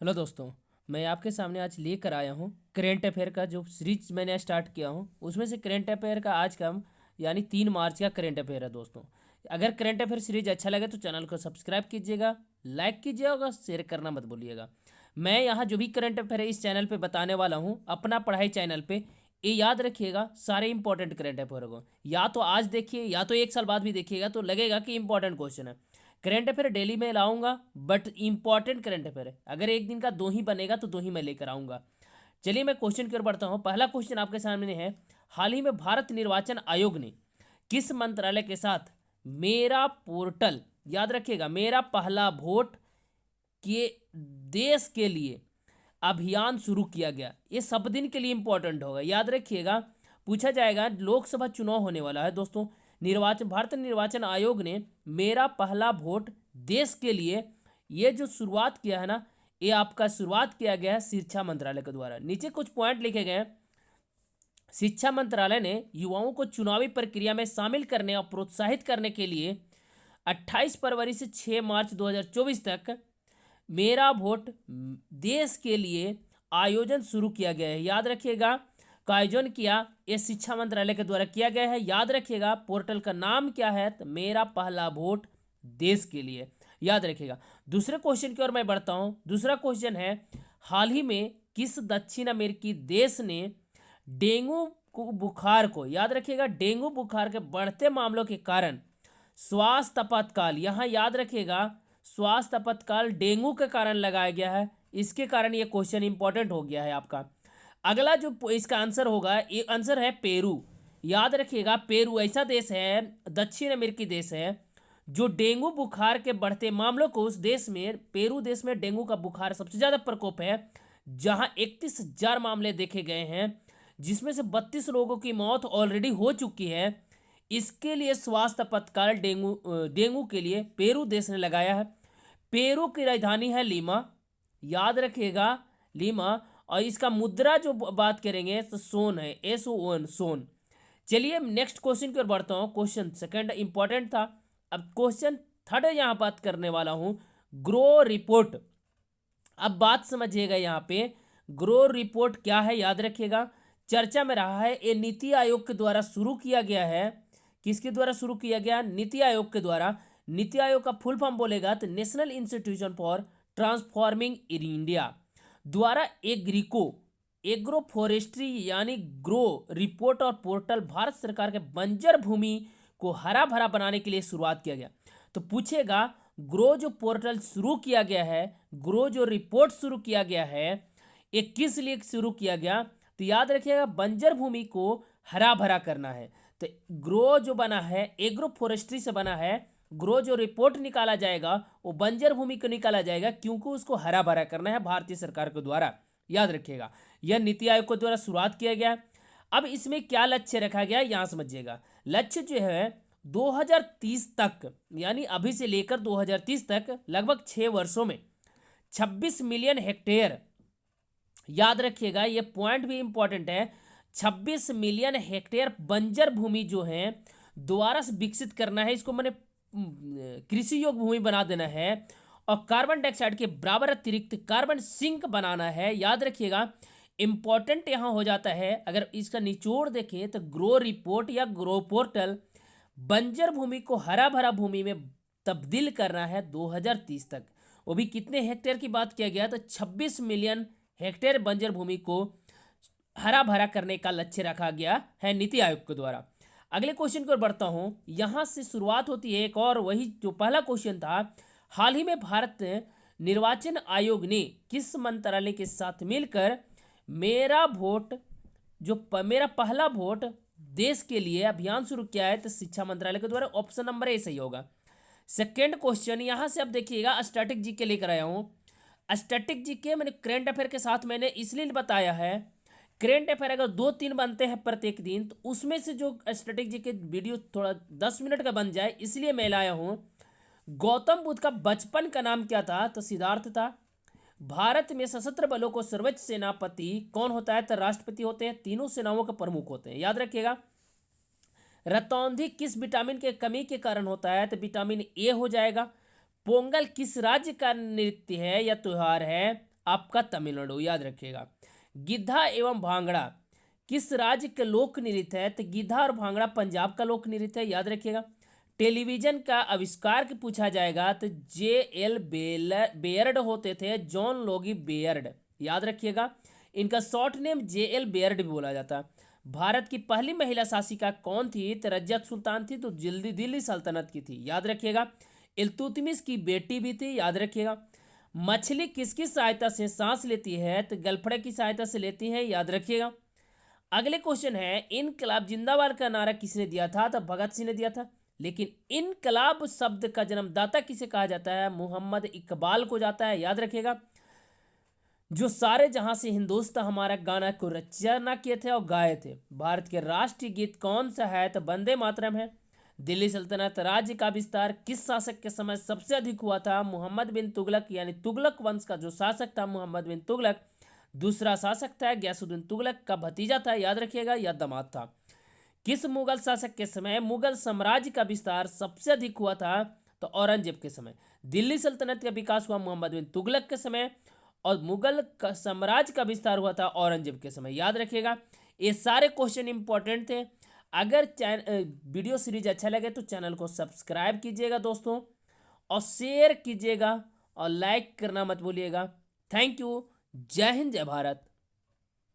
Hello दोस्तों। मैं आपके सामने आज लेकर आया हूँ करेंट अफेयर का जो सीरीज मैंने स्टार्ट किया हूँ, उसमें से करेंट अफेयर का आज का यानी 3 मार्च का करेंट अफेयर है दोस्तों। अगर करेंट अफेयर सीरीज अच्छा लगे तो चैनल को सब्सक्राइब कीजिएगा, लाइक कीजिएगा और शेयर करना मत भूलिएगा। मैं यहाँ जो भी करंट अफेयर है इस चैनल पे बताने वाला हूँ अपना पढ़ाई चैनल पे। ये याद रखिएगा, सारे इंपॉर्टेंट करंट अफेयर को या तो आज देखिए या तो 1 साल बाद भी देखिएगा तो लगेगा कि इंपॉर्टेंट क्वेश्चन है। करंट अफेयर डेली में लाऊंगा, बट इंपॉर्टेंट करंट अफेयर है। अगर एक दिन का 2 ही बनेगा तो 2 ही मैं लेकर आऊंगा। चलिए मैं क्वेश्चन की ओर बढ़ता हूँ। पहला क्वेश्चन आपके सामने है, हाल ही में भारत निर्वाचन आयोग ने किस मंत्रालय के साथ मेरा पोर्टल, याद रखिएगा मेरा पहला वोट के देश के लिए अभियान शुरू किया गया। ये सब दिन के लिए इंपॉर्टेंट होगा, याद रखिएगा। पूछा जाएगा, लोकसभा चुनाव होने वाला है दोस्तों। भारत निर्वाचन आयोग ने मेरा पहला वोट देश के लिए ये जो शुरुआत किया है ना, ये आपका शुरुआत किया गया है शिक्षा मंत्रालय के द्वारा। नीचे कुछ पॉइंट लिखे गए हैं। शिक्षा मंत्रालय ने युवाओं को चुनावी प्रक्रिया में शामिल करने और प्रोत्साहित करने के लिए 28 फरवरी से 6 मार्च 2024 तक मेरा वोट देश के लिए आयोजन शुरू किया गया है। याद रखिएगा, का आयोजन किया ये शिक्षा मंत्रालय के द्वारा किया गया है। याद रखिएगा पोर्टल का नाम क्या है, तो मेरा पहला वोट देश के लिए, याद रखिएगा। दूसरे क्वेश्चन की ओर मैं बढ़ता हूं। दूसरा क्वेश्चन है, हाल ही में किस दक्षिण अमेरिकी देश ने डेंगू बुखार को, याद रखिएगा डेंगू बुखार के बढ़ते मामलों के कारण स्वास्थ्य आपातकाल, यहाँ याद रखिएगा स्वास्थ्य आपातकाल डेंगू के कारण लगाया गया है। इसके कारण ये क्वेश्चन इंपॉर्टेंट हो गया है आपका। अगला जो इसका आंसर होगा, ये आंसर है पेरू। याद रखिएगा पेरू ऐसा देश है, दक्षिण अमेरिकी देश है, जो डेंगू बुखार के बढ़ते मामलों को, उस देश में पेरू देश में डेंगू का बुखार सबसे ज़्यादा प्रकोप है, जहां 31,000 मामले देखे गए हैं, जिसमें से 32 लोगों की मौत ऑलरेडी हो चुकी है। इसके लिए स्वास्थ्य आपातकाल डेंगू के लिए पेरू देश ने लगाया है। पेरू की राजधानी है लीमा, याद रखिएगा लीमा। और इसका मुद्रा जो बात करेंगे तो सोन है, SON सोन। चलिए नेक्स्ट क्वेश्चन की ओर बढ़ता हूँ। क्वेश्चन सेकंड इंपॉर्टेंट था। अब क्वेश्चन थर्ड यहाँ बात करने वाला हूँ, ग्रो रिपोर्ट। अब बात समझिएगा, यहाँ पे ग्रो रिपोर्ट क्या है, याद रखिएगा। चर्चा में रहा है, ये नीति आयोग के द्वारा शुरू किया गया है। किसके द्वारा शुरू किया गया? नीति आयोग के द्वारा। नीति आयोग का फुल फॉर्म बोलेगा तो national institution for transforming India द्वारा एग्रो फॉरेस्ट्री यानी ग्रो रिपोर्ट और पोर्टल भारत सरकार के बंजर भूमि को हरा भरा बनाने के लिए शुरुआत किया गया। तो पूछेगा, ग्रो जो पोर्टल शुरू किया गया है, ग्रो जो रिपोर्ट शुरू किया गया है, ये किस लिए शुरू किया गया? तो याद रखिएगा बंजर भूमि को हरा भरा करना है। तो ग्रो जो बना है एग्रो फॉरेस्ट्री से बना है। ग्रो जो रिपोर्ट निकाला जाएगा वो बंजर भूमि को निकाला जाएगा, क्योंकि उसको हरा भरा करना है भारतीय सरकार के द्वारा। याद रखिएगा यह नीति आयोग के द्वारा शुरुआत किया गया। अब इसमें क्या लक्ष्य रखा गया यहां समझिएगा। लक्ष्य जो है 2030 तक, यानी अभी से लेकर 2030 तक लगभग 6 वर्षों में 26 मिलियन हेक्टेयर, याद रखिएगा ये पॉइंट भी इंपॉर्टेंट है, 26 मिलियन हेक्टेयर बंजर भूमि जो है दोबारा से विकसित करना है। इसको मैंने कृषि योग्य भूमि बना देना है और कार्बन डाइऑक्साइड के बराबर अतिरिक्त कार्बन सिंक बनाना है। याद रखिएगा इंपॉर्टेंट यहां हो जाता है, अगर इसका निचोड़ देखें तो ग्रो रिपोर्ट या ग्रो पोर्टल बंजर भूमि को हरा भरा भूमि में तब्दील करना है 2030 तक। वो भी कितने हेक्टेयर की बात किया गया? तो 26 मिलियन हेक्टेयर बंजर भूमि को हरा भरा करने का लक्ष्य रखा गया है नीति आयोग के द्वारा। अगले क्वेश्चन की ओर बढ़ता हूं। यहां से शुरुआत होती है एक और, वही जो पहला क्वेश्चन था, हाल ही में भारत निर्वाचन आयोग ने किस मंत्रालय के साथ मिलकर मेरा वोट मेरा पहला वोट देश के लिए अभियान शुरू किया है? तो शिक्षा मंत्रालय के द्वारा। ऑप्शन नंबर ए सही होगा। सेकेंड क्वेश्चन यहां से अब देखिएगा, स्टैटिक जीके लेकर आया हूं। स्टैटिक जीके मैंने करंट अफेयर के साथ मैंने इसलिए बताया है, करंट अफेयर अगर 2-3 बनते हैं प्रत्येक दिन तो उसमें से जो स्टैटिक जीके वीडियो थोड़ा 10 मिनट का बन जाए, इसलिए मैं लाया हूं। गौतम बुद्ध का बचपन का नाम क्या था? तो सिद्धार्थ था। भारत में सशस्त्र बलों को सर्वोच्च सेनापति कौन होता है? तो राष्ट्रपति होते हैं। तीनों सेनाओं के प्रमुख होते हैं, याद रखिएगा। रतौंधी किस विटामिन के कमी के कारण होता है? तो विटामिन ए हो जाएगा। पोंगल किस राज्य का नृत्य है या त्योहार है? आपका तमिलनाडु, याद रखिएगा। गिद्धा एवं भांगड़ा किस राज्य के लोक नृत्य है? तो गिद्धा और भांगड़ा पंजाब का लोक नृत्य है, याद रखिएगा। टेलीविजन का आविष्कार के पूछा जाएगा तो J.L. बेयर्ड होते थे, जॉन लोगी बेयर्ड, याद रखिएगा। इनका शॉर्ट नेम J.L. बेयर्ड भी बोला जाता। भारत की पहली महिला शासिका कौन थी? तो रजियत सुल्तान थी, तो दिल्ली दिल्ली सल्तनत की थी, याद रखिएगा। इल्तुतमिश की बेटी भी थी, याद रखिएगा। मछली किसकी सहायता से सांस लेती है? तो गलफड़े की सहायता से लेती है, याद रखिएगा। अगले क्वेश्चन है, इनकलाब जिंदाबाद का नारा किसने दिया था? तो भगत सिंह ने दिया था। लेकिन इनकलाब शब्द का जन्मदाता किसे कहा जाता है? मोहम्मद इकबाल को जाता है, याद रखिएगा। जो सारे जहां से हिंदुस्तान हमारा गाना को रचना किए थे और गाए थे। भारत के राष्ट्रीय गीत कौन सा है? तो वंदे मातरम है। दिल्ली सल्तनत राज्य का विस्तार किस शासक के समय सबसे अधिक हुआ था? मोहम्मद बिन तुगलक, यानी तुगलक वंश का जो शासक था मोहम्मद बिन तुगलक। दूसरा शासक था गयासुद्दीन तुगलक का भतीजा था, याद रखिएगा, या दामाद था। किस मुगल शासक के समय मुगल साम्राज्य का विस्तार सबसे अधिक हुआ था? तो औरंगजेब के समय। दिल्ली सल्तनत का विकास हुआ मोहम्मद बिन तुगलक के समय, और मुगल साम्राज्य का विस्तार हुआ था औरंगजेब के समय, याद रखिएगा। ये सारे क्वेश्चन इंपॉर्टेंट थे। अगर वीडियो सीरीज अच्छा लगे तो चैनल को सब्सक्राइब कीजिएगा दोस्तों, और शेयर कीजिएगा, और लाइक करना मत भूलिएगा। Thank you. जय हिंद, जय भारत।